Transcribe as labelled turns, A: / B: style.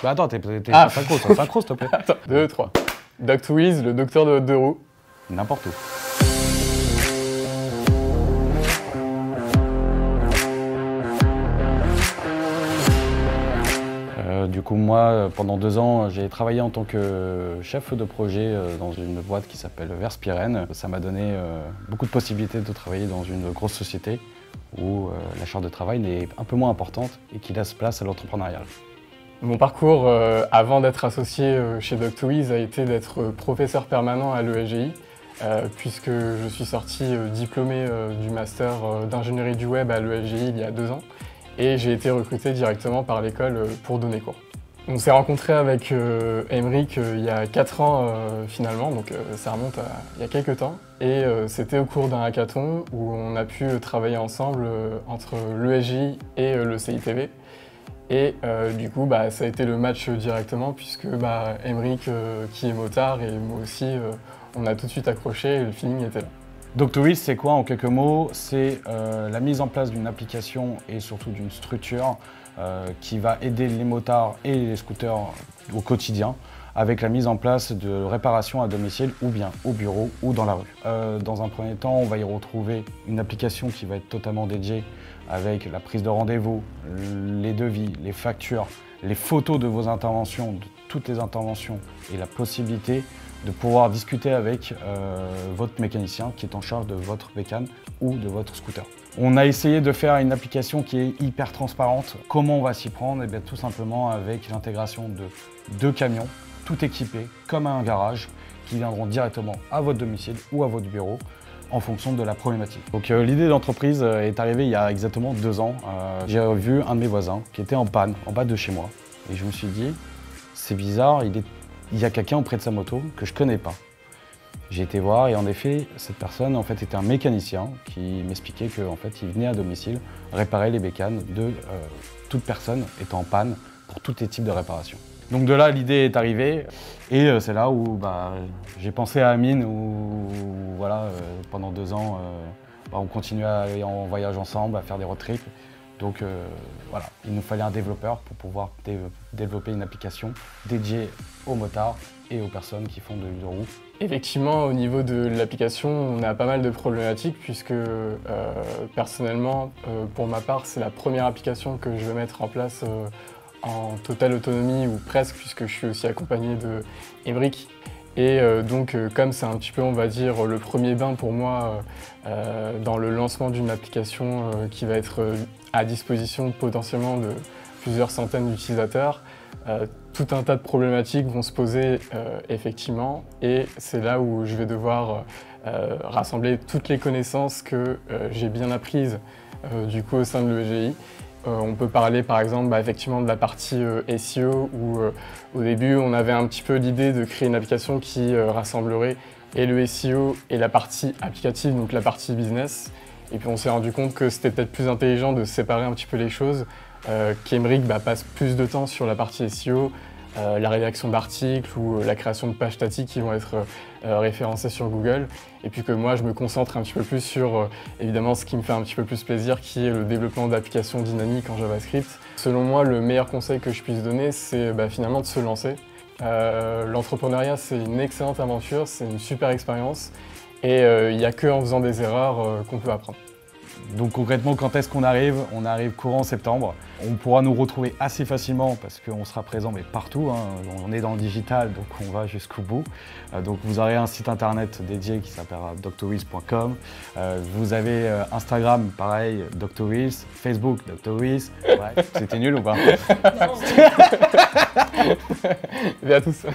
A: Bah attends, t'es synchro, s'il te plaît.
B: Attends, 2, 3. Doc2Wiz, le docteur de deux roues.
A: N'importe où. Du coup, moi, pendant 2 ans, j'ai travaillé en tant que chef de projet dans une boîte qui s'appelle Verspiren. Ça m'a donné beaucoup de possibilités de travailler dans une grosse société où la charge de travail est un peu moins importante et qui laisse place à l'entrepreneuriat.
B: Mon parcours avant d'être associé chez Doc2Wiz a été d'être professeur permanent à l'ESGI, puisque je suis sorti diplômé du master d'ingénierie du web à l'ESGI il y a 2 ans. Et j'ai été recruté directement par l'école pour donner cours. On s'est rencontré avec Aymeric il y a 4 ans finalement, donc ça remonte à il y a quelques temps. Et c'était au cours d'un hackathon où on a pu travailler ensemble entre l'ESJ et le CITV. Et du coup, ça a été le match directement puisque Aymeric, qui est motard, et moi aussi, on a tout de suite accroché et le feeling était là.
A: Doc2Wiz, c'est quoi en quelques mots? C'est la mise en place d'une application et surtout d'une structure qui va aider les motards et les scooters au quotidien avec la mise en place de réparation à domicile ou bien au bureau ou dans la rue. Dans un premier temps, on va y retrouver une application qui va être totalement dédiée avec la prise de rendez-vous, les devis, les factures, les photos de vos interventions, de toutes les interventions et la possibilité de pouvoir discuter avec votre mécanicien qui est en charge de votre bécane ou de votre scooter. On a essayé de faire une application qui est hyper transparente. Comment on va s'y prendre? Eh bien, tout simplement avec l'intégration de 2 camions, tout équipés, comme à un garage, qui viendront directement à votre domicile ou à votre bureau en fonction de la problématique. Donc l'idée d'entreprise est arrivée il y a exactement 2 ans. J'ai vu un de mes voisins qui était en panne, en bas de chez moi. Et je me suis dit, c'est bizarre, il y a quelqu'un auprès de sa moto que je connais pas. J'ai été voir et en effet, cette personne en fait était un mécanicien qui m'expliquait qu'en fait, il venait à domicile réparer les bécanes de toute personne étant en panne pour tous les types de réparations. Donc de là, l'idée est arrivée et c'est là où j'ai pensé à Amine où voilà, pendant 2 ans, on continuait à aller en voyage ensemble, à faire des road trips. Donc voilà, il nous fallait un développeur pour pouvoir développer une application dédiée aux motards et aux personnes qui font de l'hydro.
B: Effectivement, au niveau de l'application, on a pas mal de problématiques puisque personnellement, pour ma part, c'est la première application que je vais mettre en place en totale autonomie ou presque, puisque je suis aussi accompagné de Aymeric. Et donc comme c'est un petit peu, on va dire, le premier bain pour moi dans le lancement d'une application qui va être à disposition potentiellement de plusieurs centaines d'utilisateurs, tout un tas de problématiques vont se poser effectivement, et c'est là où je vais devoir rassembler toutes les connaissances que j'ai bien apprises du coup au sein de l'ESGI. On peut parler par exemple effectivement de la partie SEO où au début on avait un petit peu l'idée de créer une application qui rassemblerait et le SEO et la partie applicative, donc la partie business. Et puis on s'est rendu compte que c'était peut-être plus intelligent de séparer un petit peu les choses, qu'Aymeric passe plus de temps sur la partie SEO, la rédaction d'articles ou la création de pages statiques qui vont être référencées sur Google. Et puis que moi, je me concentre un petit peu plus sur, évidemment, ce qui me fait un petit peu plus plaisir, qui est le développement d'applications dynamiques en JavaScript. Selon moi, le meilleur conseil que je puisse donner, c'est finalement de se lancer. L'entrepreneuriat, c'est une excellente aventure, c'est une super expérience. Et il n'y a qu'en faisant des erreurs qu'on peut apprendre.
A: Donc concrètement, quand est-ce qu'on arrive? On arrive courant septembre. On pourra nous retrouver assez facilement parce qu'on sera présent mais partout. On est dans le digital, donc on va jusqu'au bout. Donc vous aurez un site internet dédié qui s'appellera doc2wiz.com. Vous avez Instagram, pareil, Doc2Wiz, Facebook, Doc2Wiz. Ouais, c'était nul ou pas?
B: Et à tous.